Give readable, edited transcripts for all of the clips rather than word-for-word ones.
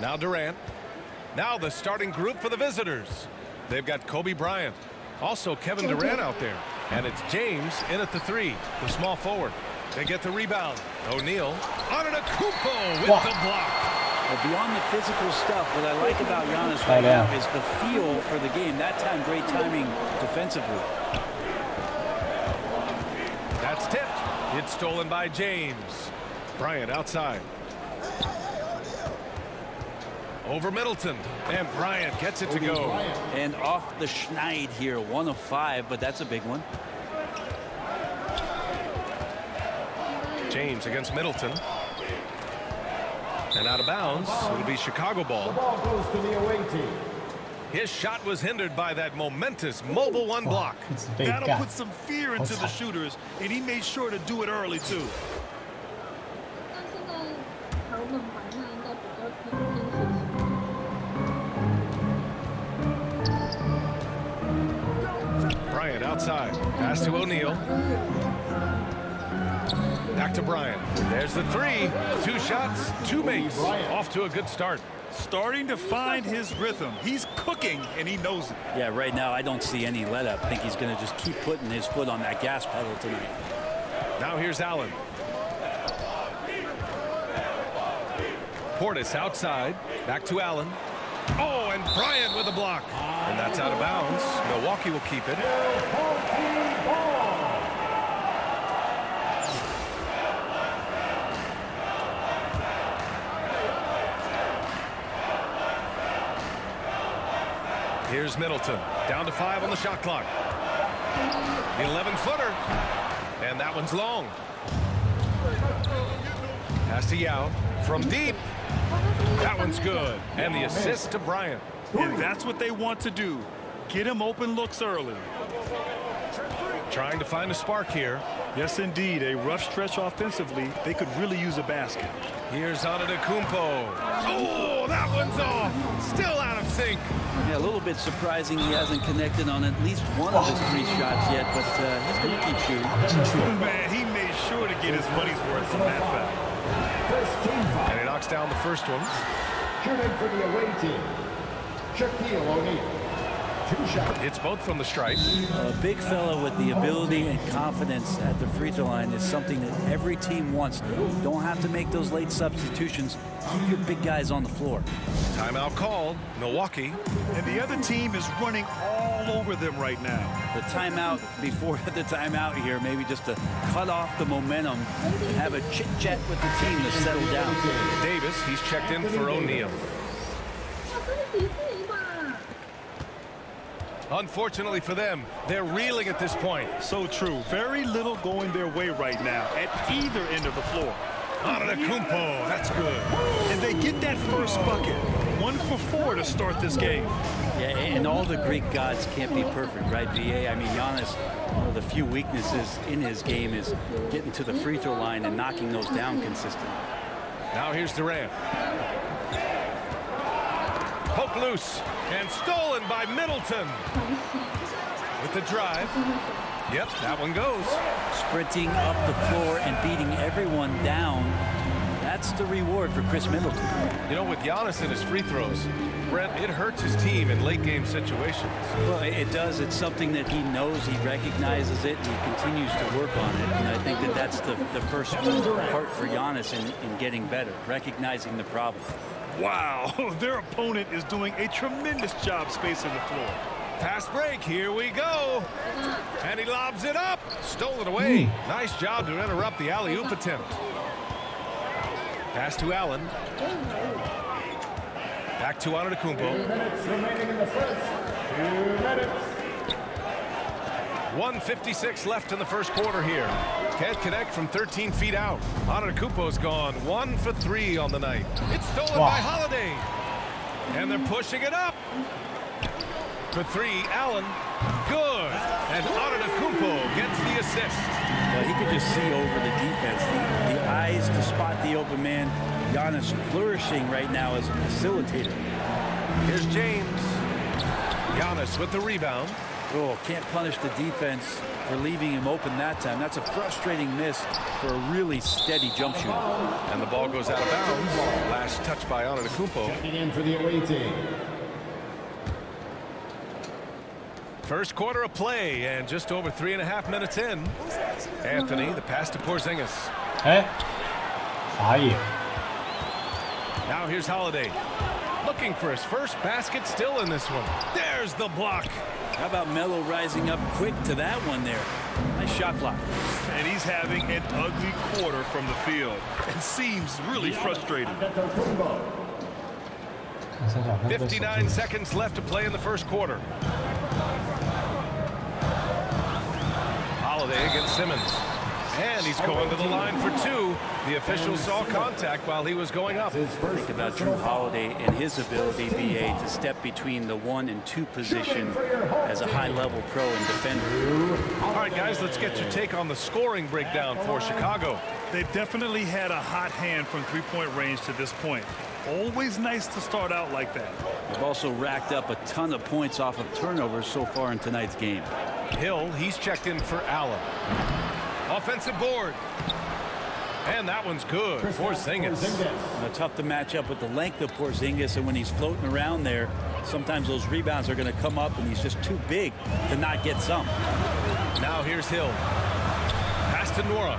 Now Durant. Now the starting group for the visitors. They've got Kobe Bryant. Also Kevin Durant out there. And it's James in at the 3, the small forward. They get the rebound. O'Neal. Antetokounmpo with the block. Well, beyond the physical stuff, what I like about Giannis right now is the feel for the game. That time, great timing defensively. That's tipped. It's stolen by James. Bryant outside. Over Middleton. And Bryant gets it to go. And off the schneid here. 1 of 5, but that's a big one. James against Middleton. And out of bounds. It'll be Chicago ball. The ball goes to the away team. His shot was hindered by that momentous mobile 1 block. That'll put some fear into the shooters, and he made sure to do it early, too. Bryant outside. Pass to O'Neal. Back to Bryant. There's the 3. 2 shots, 2 makes. Off to a good start. Starting to find his rhythm. He's cooking, and he knows it. Yeah, right now I don't see any let up. I think he's going to just keep putting his foot on that gas pedal tonight. Now here's Allen. Portis outside. Back to Allen. Oh, and Bryant with a block. And that's out of bounds. Milwaukee will keep it. Here's Middleton. Down to 5 on the shot clock. The 11-footer. And that one's long. Pass to Yao. From deep. That one's good. And the assist to Bryant. And that's what they want to do. Get him open looks early. Trying to find a spark here. Yes, indeed. A rough stretch offensively. They could really use a basket. Here's Antetokounmpo. Oh, that one's off. Still out of sync. Yeah, a little bit surprising he hasn't connected on at least one of his 3 shots yet, but he's going to keep shooting. Man, he made sure to get his money's worth from that foul. And he knocks down the first one. Shooting for the away team, Shaquille O'Neal. 2 shots. It's both from the stripe. A big fella with the ability and confidence at the free throw line is something that every team wants. Don't have to make those late substitutions. Keep your big guys on the floor. Timeout called. Milwaukee. And the other team is running all over them right now. The timeout before the timeout here, maybe just to cut off the momentum and have a chit-chat with the team to settle down. Davis, he's checked in for O'Neal. Unfortunately for them, they're reeling at this point. So true. Very little going their way right now at either end of the floor. Antetokounmpo, that's good. And they get that first bucket. 1 for 4 to start this game. Yeah, and all the Greek gods can't be perfect, right, B.A.? I mean, Giannis, one of the few weaknesses in his game is getting to the free throw line and knocking those down consistently. Now here's Durant. Poke loose and stolen by Middleton. With the drive. Yep, that one goes. Sprinting up the floor and beating everyone down. That's the reward for Chris Middleton. You know, with Giannis and his free throws, Brent, it hurts his team in late game situations. Well, it does. It's something that he knows. He recognizes it, and he continues to work on it. And I think that that's the first part for Giannis in getting better, recognizing the problem. Wow, their opponent is doing a tremendous job spacing the floor. Fast break, here we go. And he lobs it up. Stolen away. Nice job to interrupt the alley-oop attempt. Pass to Allen. Back to Antetokounmpo. 2 minutes remaining in the first. 2 minutes. 1:56 left in the first quarter here. Can't connect from 13 feet out. Antetokounmpo's gone 1 for 3 on the night. It's stolen by Holiday. And they're pushing it up. For 3, Allen. Good. And Antetokounmpo gets the assist. Well, he could just see over the defense. The eyes to spot the open man. Giannis flourishing right now as a facilitator. Here's James. Giannis with the rebound. Oh, can't punish the defense for leaving him open that time. That's a frustrating miss for a really steady jump shooter. And the ball goes out of bounds. Last touch by Antetokounmpo. Checking in for the away team. First quarter of play and just over 3.5 minutes in. Anthony, the pass to Porzingis. 4-2. Now here's Holiday. Looking for his first basket, still in this one. There's the block. How about Melo rising up quick to that one there? Nice shot block. And he's having an ugly quarter from the field. It seems really frustrated. 59 seconds left to play in the first quarter. Holiday against Simmons. And he's going to the line for two. The official saw contact while he was going up. Think about Drew Holiday and his ability, BA, to step between the 1 and 2 position as a high-level pro and defender. All right, guys, let's get your take on the scoring breakdown for Chicago. They definitely had a hot hand from three-point range to this point. Always nice to start out like that. They've also racked up a ton of points off of turnovers so far in tonight's game. Hill, he's checked in for Allen. Offensive board. And that one's good. Porzingis. Tough to match up with the length of Porzingis, and when he's floating around there, sometimes those rebounds are going to come up, and he's just too big to not get some. Now here's Hill. Pass to Nora.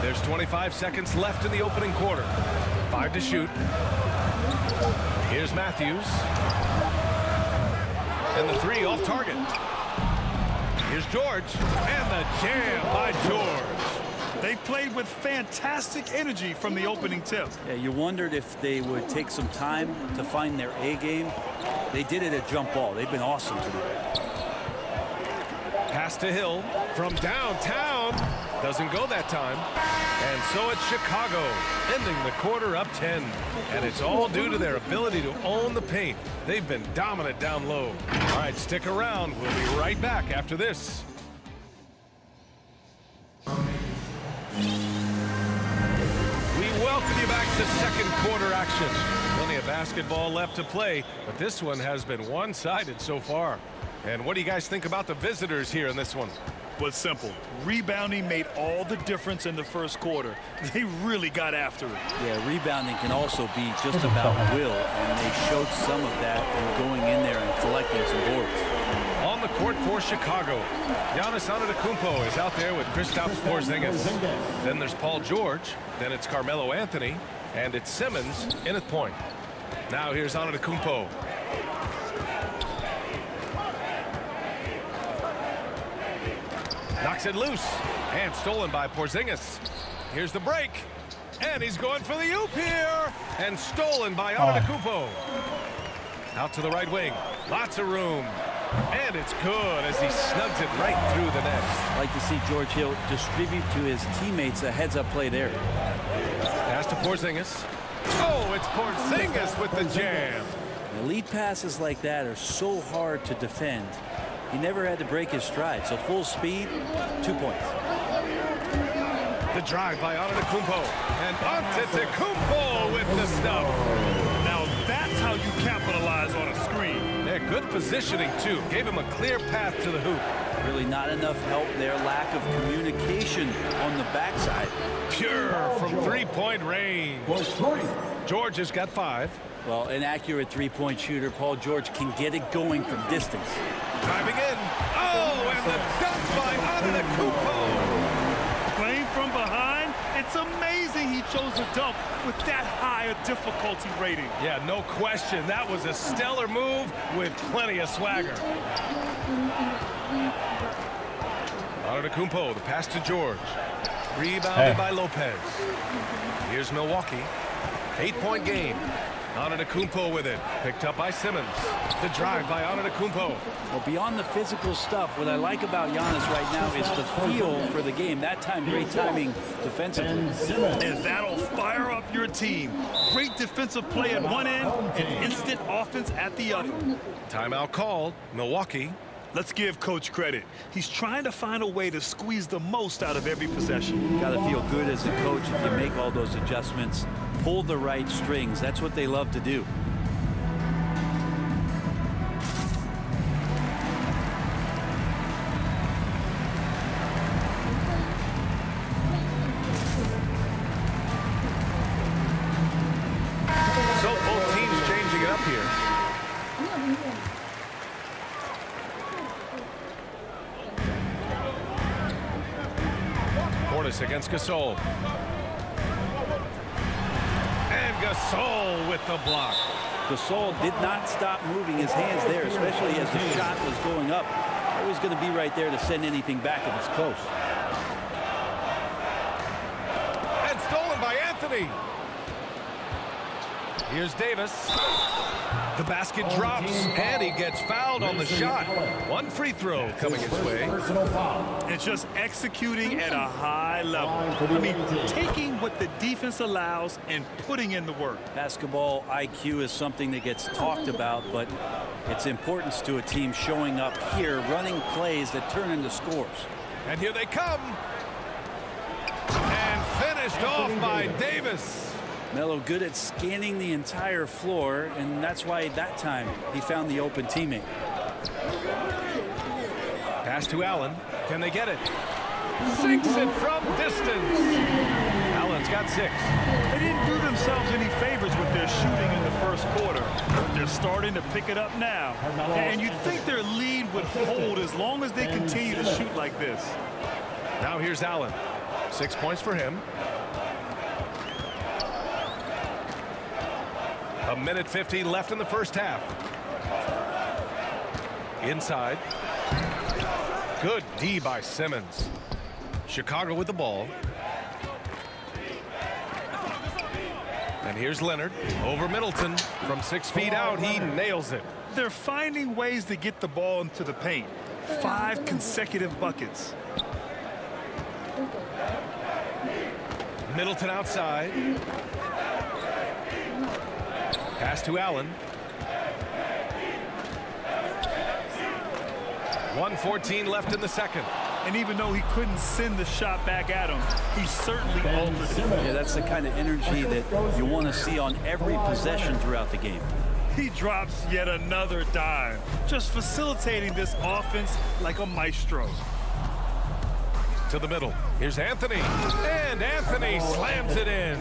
There's 25 seconds left in the opening quarter. 5 to shoot. Here's Matthews. And the 3 off target. Here's George. And the jam by George. They played with fantastic energy from the opening tip. Yeah, you wondered if they would take some time to find their A game. They did it at jump ball. They've been awesome tonight. Pass to Hill from downtown. Doesn't go that time. And so it's Chicago, ending the quarter up 10. And it's all due to their ability to own the paint. They've been dominant down low. All right, stick around. We'll be right back after this. We welcome you back to second quarter action. Plenty of basketball left to play, but this one has been one-sided so far. And what do you guys think about the visitors here in this one? Was simple. Rebounding made all the difference in the first quarter. They really got after it. Yeah, rebounding can also be just about will, and they showed some of that in going in there and collecting some boards. On the court for Chicago, Giannis Antetokounmpo is out there with Kristaps Porzingis. Then there's Paul George. Then it's Carmelo Anthony, and it's Simmons in at point. Now here's Antetokounmpo. Knocks it loose and stolen by Porzingis. Here's the break, and he's going for the oop here, and stolen by Antetokounmpo. Out to the right wing, lots of room, and it's good as he snugs it right through the net. I'd like to see George Hill distribute to his teammates a heads-up play there. Pass to Porzingis. Oh, it's Porzingis with the jam. Elite passes like that are so hard to defend. He never had to break his stride, so full speed, 2 points. The drive by Antetokounmpo, and Antetokounmpo with the stuff. Now that's how you capitalize on a screen. Yeah, good positioning too. Gave him a clear path to the hoop. Really not enough help there. Lack of communication on the backside. Pure from three-point range. George has got 5. Well, an accurate three-point shooter. Paul George can get it going from distance. Driving in. Oh, and the dunk by Antetokounmpo. Playing from behind, it's amazing he chose a dunk with that high a difficulty rating. Yeah, no question. That was a stellar move with plenty of swagger. Antetokounmpo, the pass to George. Rebounded by Lopez. Here's Milwaukee. 8-point game. Antetokounmpo with it. Picked up by Simmons. The drive by Antetokounmpo. Well, beyond the physical stuff, what I like about Giannis right now is the feel for the game. That time, great timing defensively. And that'll fire up your team. Great defensive play at one end and instant offense at the other. Timeout called. Milwaukee. Let's give Coach credit. He's trying to find a way to squeeze the most out of every possession. Got to feel good as a coach if you make all those adjustments. Pull the right strings. That's what they love to do. Davis against Gasol. And Gasol with the block. Gasol did not stop moving his hands there, especially as the shot was going up. Always going to be right there to send anything back if it's close. And stolen by Anthony. Here's Davis. The basket drops, and he gets fouled on the shot. One free throw coming his way. And just executing at a high level. I mean, taking what the defense allows and putting in the work. Basketball IQ is something that gets talked about, but its importance to a team showing up here, running plays that turn into scores. And here they come. And finished off by Davis. Melo good at scanning the entire floor, and that's why that time he found the open teammate. Pass to Allen. Can they get it? Sinks it from distance. Allen's got 6. They didn't do themselves any favors with their shooting in the first quarter. They're starting to pick it up now. And you'd think their lead would hold as long as they continue to shoot like this. Now here's Allen. 6 points for him. 1:50 left in the first half. Inside. Good D by Simmons. Chicago with the ball. And here's Leonard over Middleton from 6 feet out. He nails it. They're finding ways to get the ball into the paint. 5 consecutive buckets. Middleton outside. Pass to Allen. 1:14 left in the second. And even though he couldn't send the shot back at him, he certainly altered it. Yeah, that's the kind of energy that you want to see on every possession throughout the game. He drops yet another dime, just facilitating this offense like a maestro. To the middle. Here's Anthony. And Anthony slams it in.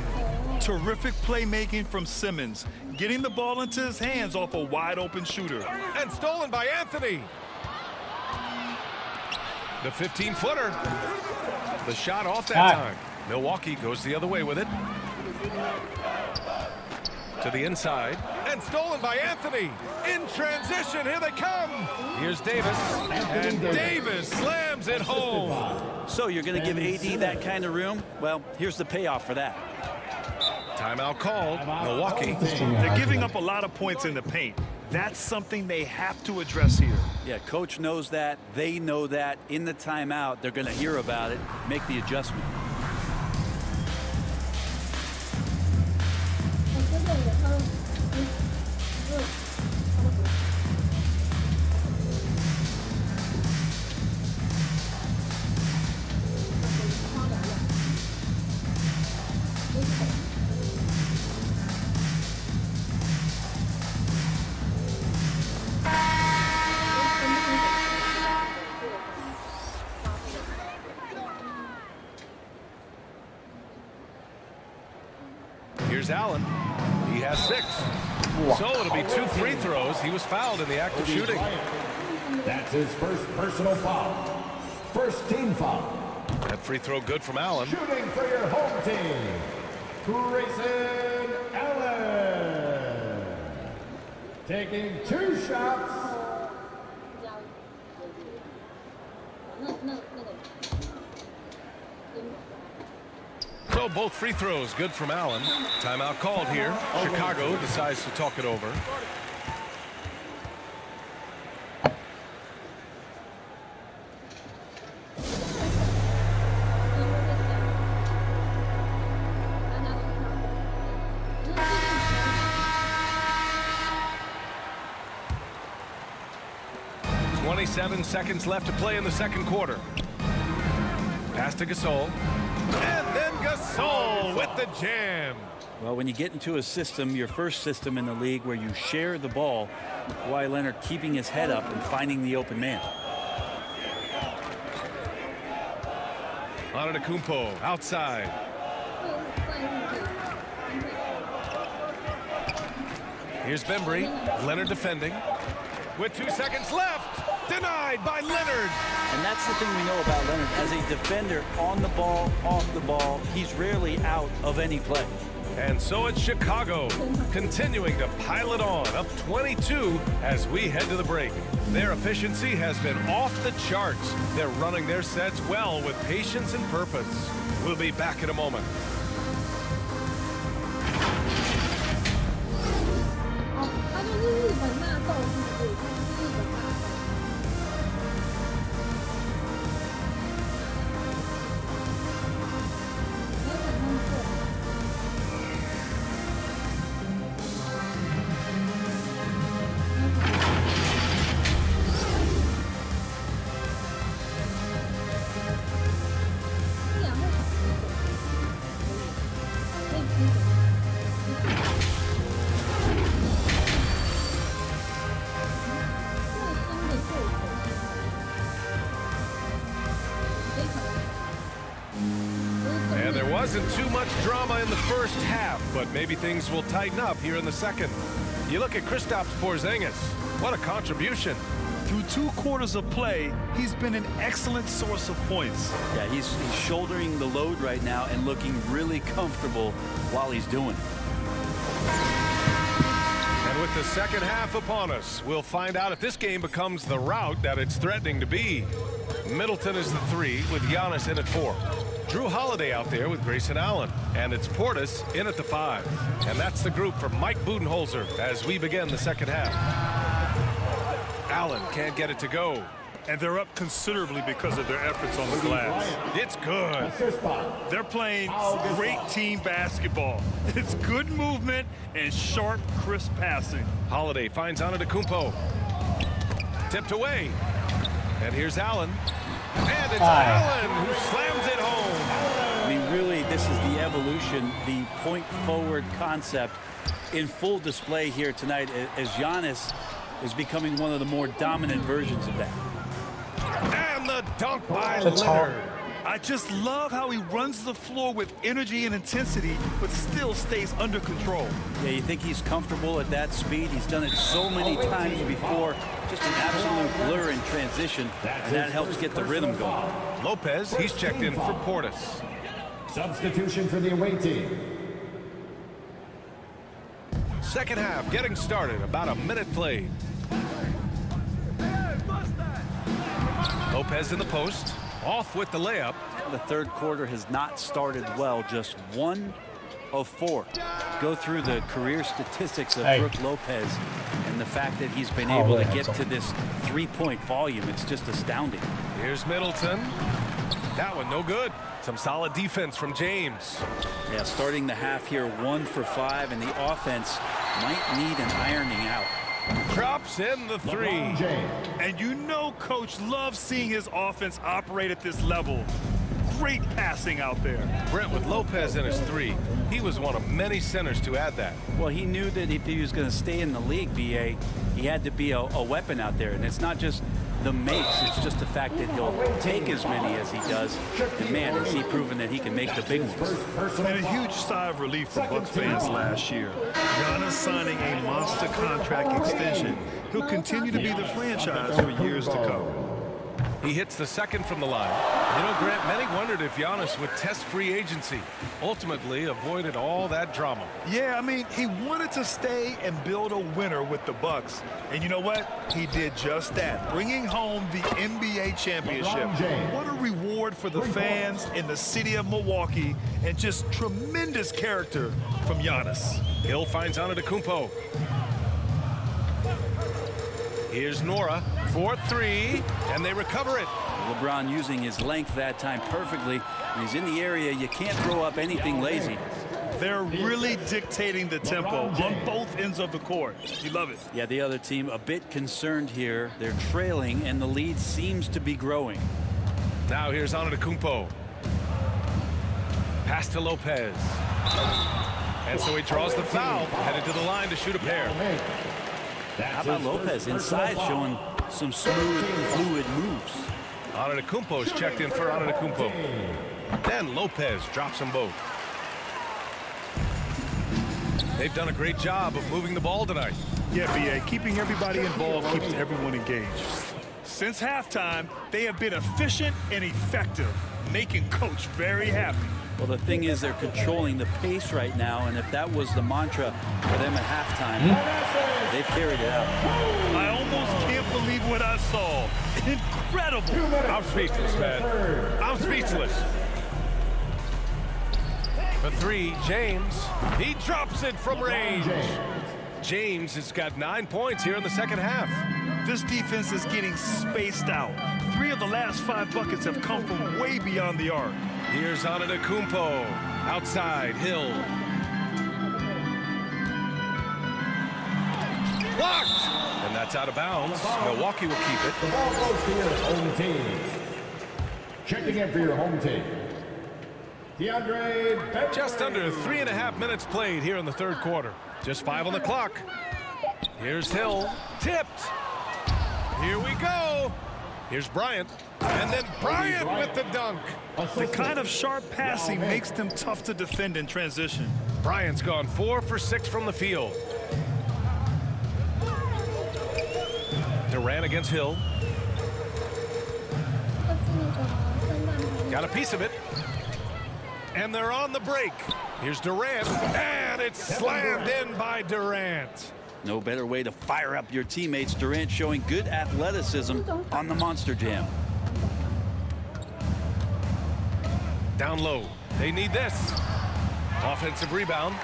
Terrific playmaking from Simmons, getting the ball into his hands off a wide open shooter. And stolen by Anthony. The 15-footer. The shot off that time. Milwaukee goes the other way with it. To the inside. And stolen by Anthony. In transition. Here they come. Here's Davis. And Davis slams it home. So you're going to give AD that kind of room? Well, here's the payoff for that. Timeout called. Milwaukee. They're giving up a lot of points in the paint. That's something they have to address here. Yeah, coach knows that. They know that. In the timeout, they're going to hear about it, make the adjustment. Here's Allen. He has 6. So it'll be 2 free throws. He was fouled in the act of shooting. That's his first personal foul. First team foul. That free throw good from Allen. Shooting for your home team, Grayson Allen. Taking 2 shots. So both free throws good from Allen. Timeout called here. Chicago decides to talk it over. .27 seconds left to play in the second quarter. Pass to Gasol. And then Gasol with the jam. Well, when you get into a system, your first system in the league where you share the ball, Kawhi Leonard keeping his head up and finding the open man. Antetokounmpo outside. Here's Bembry. Leonard defending. With 2 seconds left. Denied by Leonard. And that's the thing we know about Leonard. As a defender, on the ball, off the ball, he's rarely out of any play. And so it's Chicago, continuing to pile it on, up 22 as we head to the break. Their efficiency has been off the charts. They're running their sets well with patience and purpose. We'll be back in a moment. And there wasn't too much drama in the first half, but maybe things will tighten up here in the second. You look at Kristaps Porzingis. What a contribution. Through 2 quarters of play, he's been an excellent source of points. Yeah, he's shouldering the load right now and looking really comfortable while he's doing it. And with the second half upon us, we'll find out if this game becomes the rout that it's threatening to be. Middleton is the 3 with Giannis in at 4. Drew Holiday out there with Grayson Allen. And it's Portis in at the 5. And that's the group for Mike Budenholzer as we begin the second half. Allen can't get it to go. And they're up considerably because of their efforts on the glass. It's good. They're playing great team basketball. It's good movement and sharp, crisp passing. Holiday finds Antetokounmpo. Tipped away. And here's Allen. And it's Allen who slams it home. I mean, really, this is the evolution, the point-forward concept in full display here tonight as Giannis is becoming one of the more dominant versions of that. And the dunk by Leonard. I just love how he runs the floor with energy and intensity, but still stays under control. Yeah, you think he's comfortable at that speed? He's done it so many times before. Just an absolute blur in transition, and that helps get the rhythm going. Lopez, he's checked in for Portis. Substitution for the away team. Second half getting started, about a minute played. Lopez in the post, off with the layup. The third quarter has not started well, just 1 of 4. Go through the career statistics of Brook Lopez, and the fact that he's been able to get to this 3-point volume, it's just astounding. Here's Middleton. That one no good. Some solid defense from James. Yeah, starting the half here 1 for 5, and the offense might need an ironing out. Drops in the 3. And you know Coach loves seeing his offense operate at this level. Great passing out there. Brent with Lopez in his 3. He was one of many centers to add that. Well, he knew that if he was going to stay in the league, BA, he had to be a weapon out there. And it's not just the makes, it's just the fact that he'll take as many as he does. And man, has he proven that he can make the big ones. And a huge sigh of relief from Bucks fans last year. Giannis signing a monster contract extension. He'll continue to be the franchise for years to come. He hits the second from the line. You know, Grant, many wondered if Giannis would test free agency. Ultimately avoided all that drama. Yeah, I mean, he wanted to stay and build a winner with the Bucks. And you know what? He did just that, bringing home the NBA championship. What a reward for the fans in the city of Milwaukee, and just tremendous character from Giannis. Hill finds Antetokounmpo. Here's Nora for 3, and they recover it. LeBron using his length that time perfectly. When he's in the area, you can't throw up anything lazy. They're really dictating the tempo on both ends of the court. You love it. Yeah, the other team a bit concerned here. They're trailing, and the lead seems to be growing. Now here's Antetokounmpo. Pass to Lopez. And so he draws the foul, headed to the line to shoot a pair. How about Lopez inside, showing some smooth, fluid moves. Antetokounmpo's checked in for Antetokounmpo. Then Lopez drops them both. They've done a great job of moving the ball tonight. Yeah, BA, keeping everybody involved keeps everyone engaged. Since halftime, they have been efficient and effective, making Coach very happy. Well, the thing is, they're controlling the pace right now, and if that was the mantra for them at halftime, they've carried it out. I almost can't believe what I saw. Incredible. I'm speechless, man. I'm speechless. For three, James. He drops it from range. James has got 9 points here in the second half. This defense is getting spaced out. 3 of the last 5 buckets have come from way beyond the arc. Here's Antetokounmpo. Outside, Hill. Blocked! And that's out of bounds. Milwaukee will keep it. The ball goes to your home team. Checking in for your home team, DeAndre Bembry. Just under 3.5 minutes played here in the third quarter. Just 5 on the clock. Here's Hill. Tipped. Here we go. Here's Bryant. And then Bryant with the dunk. The kind of sharp passing makes them tough to defend in transition. Bryant's gone 4 for 6 from the field. Durant against Hill. Got a piece of it. And they're on the break. Here's Durant. And it's slammed in by Durant. No better way to fire up your teammates. Durant showing good athleticism on the Monster Jam. Down low. They need this. Offensive rebound.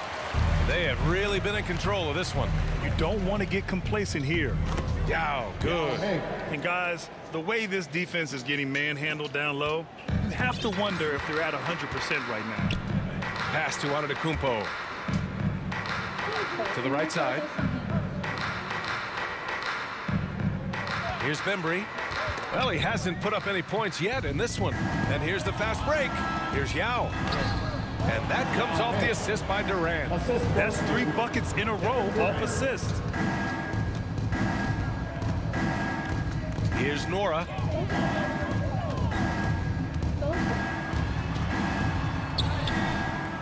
They have really been in control of this one. You don't want to get complacent here. Yao, good. And guys, the way this defense is getting manhandled down low, you have to wonder if they're at 100% right now. Pass to Antetokounmpo. To the right side. Here's Bembry. Well, he hasn't put up any points yet in this one. And here's the fast break. Here's Yao. And that comes off the assist by Durant. That's 3 buckets in a row off assist. Here's Nora.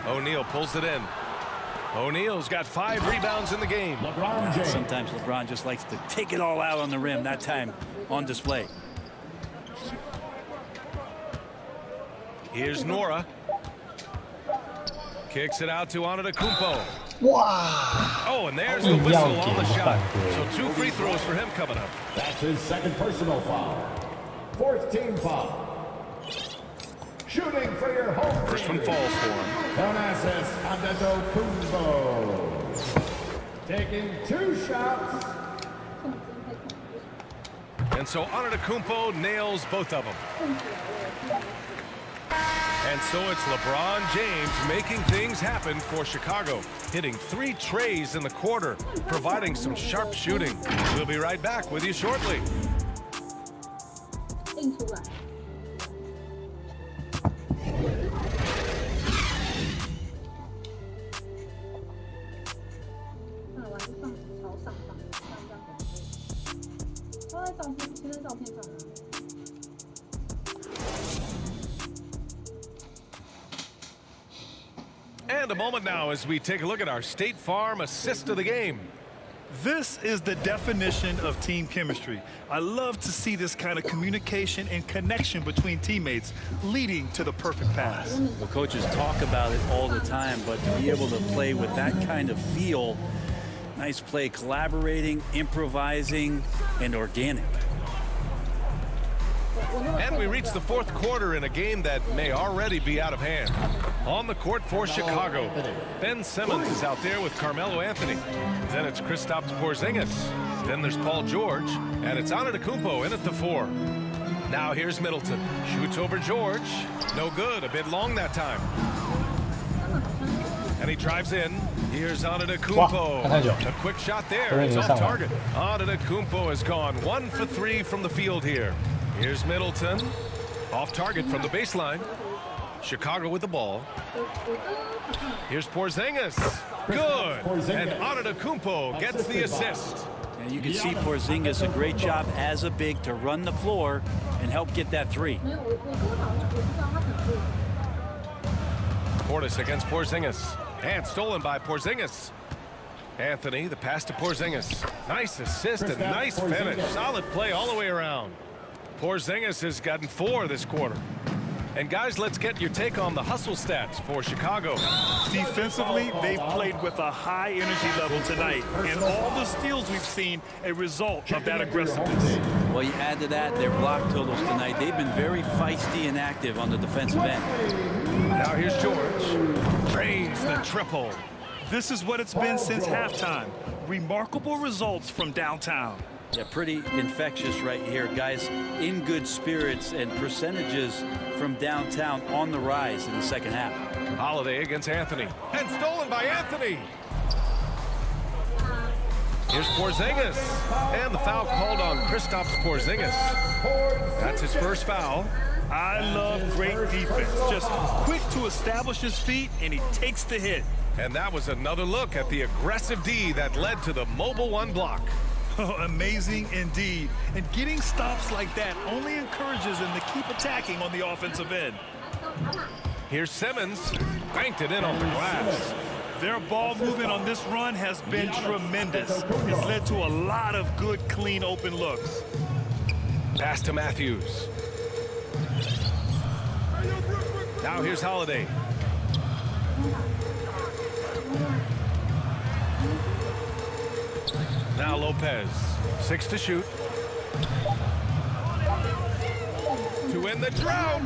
O'Neal pulls it in. O'Neal's got 5 rebounds in the game. Sometimes LeBron just likes to take it all out on the rim. That time on display. Here's Nora. Kicks it out to Antetokounmpo. Wow. Oh, and there's the whistle on the shot. So 2 free throws for him coming up. That's his second personal foul. 4th team foul. Shooting for your home team. First one falls for him. Thanasis Antetokounmpo. Taking 2 shots. And so Antetokounmpo nails both of them. And so it's LeBron James making things happen for Chicago, hitting 3 trays in the quarter, providing some sharp shooting. We'll be right back with you shortly. And a moment now as we take a look at our State Farm assist of the game. This is the definition of team chemistry. I love to see this kind of communication and connection between teammates leading to the perfect pass. The coaches talk about it all the time, but to be able to play with that kind of feel, nice play, collaborating, improvising, and organic. And we reach the 4th quarter in a game that may already be out of hand. On the court for Chicago, Ben Simmons is out there with Carmelo Anthony. Then it's Kristaps Porzingis. Then there's Paul George, and it's Antetokounmpo in at the 4. Now here's Middleton. Shoots over George. No good. A bit long that time. And he drives in. Here's Antetokounmpo. A quick shot there. It's off target. Antetokounmpo has gone 1 for 3 from the field here. Here's Middleton. Off target from the baseline. Chicago with the ball. Here's Porzingis. Good. And Antetokounmpo gets the assist. And you can see Porzingis, a great job as a big to run the floor and help get that 3. Portis against Porzingis. And stolen by Porzingis. Anthony, the pass to Porzingis. Nice assist and nice finish. Solid play all the way around. Porzingis has gotten 4 this quarter. And guys, let's get your take on the hustle stats for Chicago. Defensively, they've played with a high energy level tonight, and all the steals we've seen a result of that aggressiveness. Well, you add to that their block totals tonight. They've been very feisty and active on the defensive end. Now here's George. Drains the triple. This is what it's been since halftime. Remarkable results from downtown. Yeah, pretty infectious right here. Guys in good spirits, and percentages from downtown on the rise in the second half. Holiday against Anthony. And stolen by Anthony. Here's Porzingis. And the foul called on Kristaps Porzingis. That's his first foul. I love great defense. Just quick to establish his feet, and he takes the hit. And that was another look at the aggressive D that led to the mobile 1 block. Oh, amazing indeed. And getting stops like that only encourages them to keep attacking on the offensive end. Here's Simmons. Banked it in off the glass. Their ball movement on this run has been tremendous. It's led to a lot of good, clean, open looks. Pass to Matthews. Now here's Holiday. Now Lopez. 6 to shoot. To win the drought.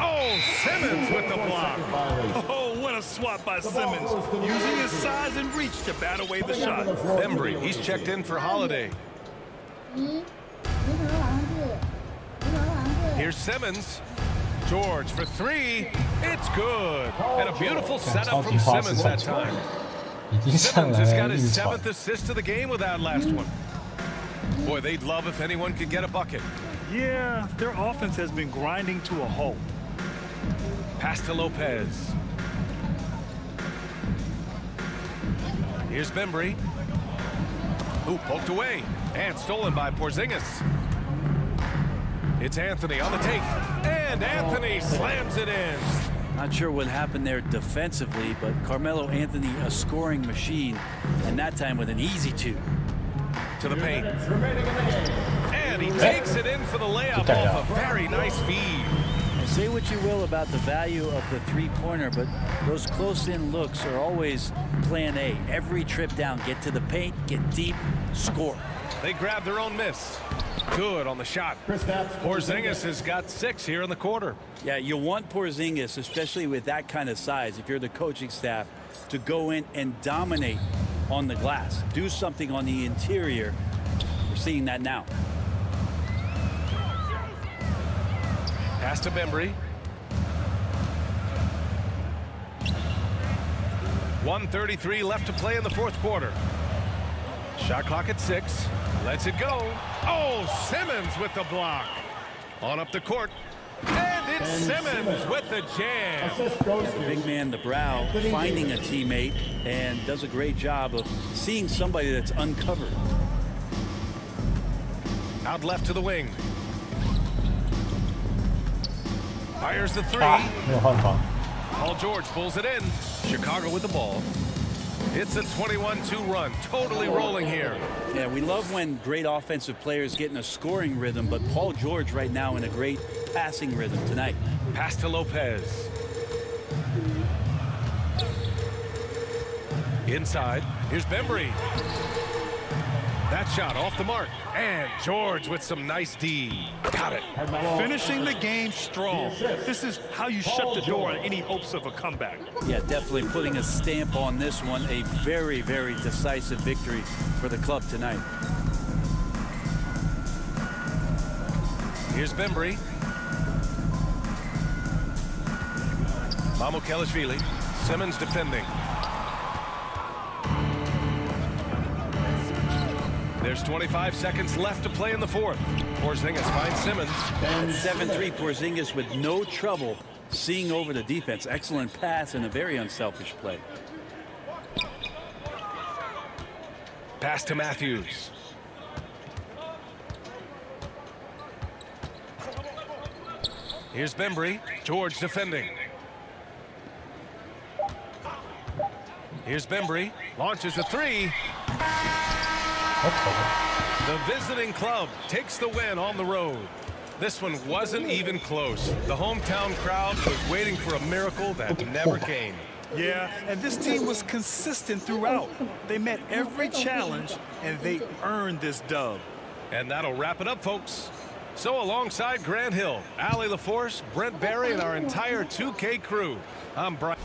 Oh, Simmons with the block. Oh, what a swat by Simmons. Using his size and reach to bat away the shot. Bembry, he's checked in for Holiday. Here's Simmons. George for 3. It's good. And a beautiful setup from Simmons that time. Simmons has got his 7th assist of the game with that last one. Boy, they'd love if anyone could get a bucket. Yeah, their offense has been grinding to a halt. Pass to Lopez. Here's Bembry. Who poked away. And stolen by Porzingis. It's Anthony on the take. And Anthony slams it in. Not sure what happened there defensively, but Carmelo Anthony, a scoring machine, and that time with an easy 2. To the paint. And he takes it in for the layup off a very nice feed. And say what you will about the value of the three-pointer, but those close-in looks are always plan A. Every trip down, get to the paint, get deep, score. They grab their own miss. Good on the shot. Porzingis has got 6 here in the quarter. Yeah, you want Porzingis, especially with that kind of size, if you're the coaching staff, to go in and dominate on the glass. Do something on the interior. We're seeing that now. Pass to Bembry. 1:33 left to play in the 4th quarter. Shot clock at 6. Lets it go. Oh, Simmons with the block. On up the court. And it's Simmons with the jam. The big man, the brow, finding a teammate, and does a great job of seeing somebody that's uncovered. Out left to the wing. Fires the 3. Paul George pulls it in. Chicago with the ball. It's a 21-2 run. Totally rolling here. Yeah, we love when great offensive players get in a scoring rhythm, but Paul George right now in a great passing rhythm tonight. Pass to Lopez. Inside. Here's Bembry. That shot off the mark. And George with some nice D. Got it. Finishing the game strong. This is how you shut the door on any hopes of a comeback. Yeah, definitely putting a stamp on this one. A very, very decisive victory for the club tonight. Here's Bembry. Mamukelashvili. Simmons defending. There's 25 seconds left to play in the 4th. Porzingis finds Simmons. 7-3 Porzingis with no trouble seeing over the defense. Excellent pass and a very unselfish play. Pass to Matthews. Here's Bembry. George defending. Here's Bembry. Launches a 3. The visiting club takes the win on the road. This one wasn't even close. The hometown crowd was waiting for a miracle that never came. Yeah, and this team was consistent throughout. They met every challenge, and they earned this dub. And that'll wrap it up, folks. So alongside Grant Hill, Allie LaForce, Brent Barry, and our entire 2K crew, I'm Brian.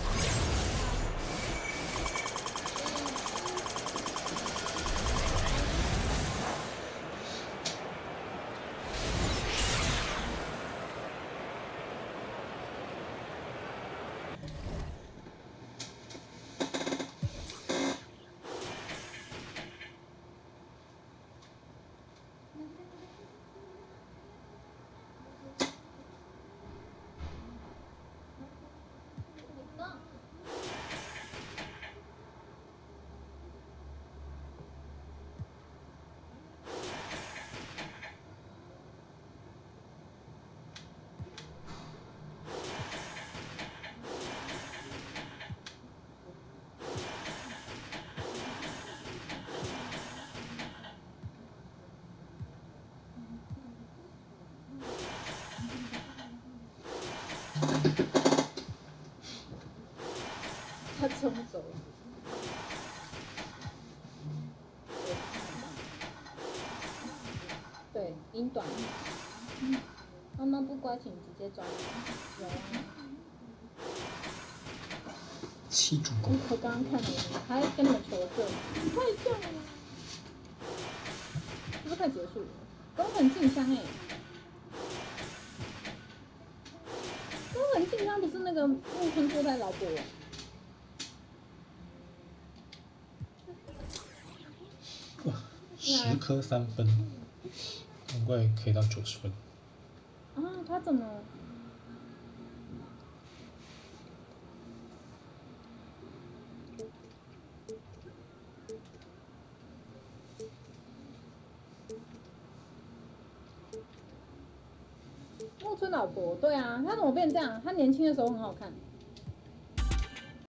他冲走了。对，音短。妈妈不乖，请直接转。有啊。7助攻。我刚刚看了，还跟你们求证，太像了。是不是快结束了？宫本静香哎。宫本静香不是那个木村拓哉老婆。10颗3分，难怪可以到90分。啊，他怎么？木村老婆，对啊，他怎么变这样？他年轻的时候很好看。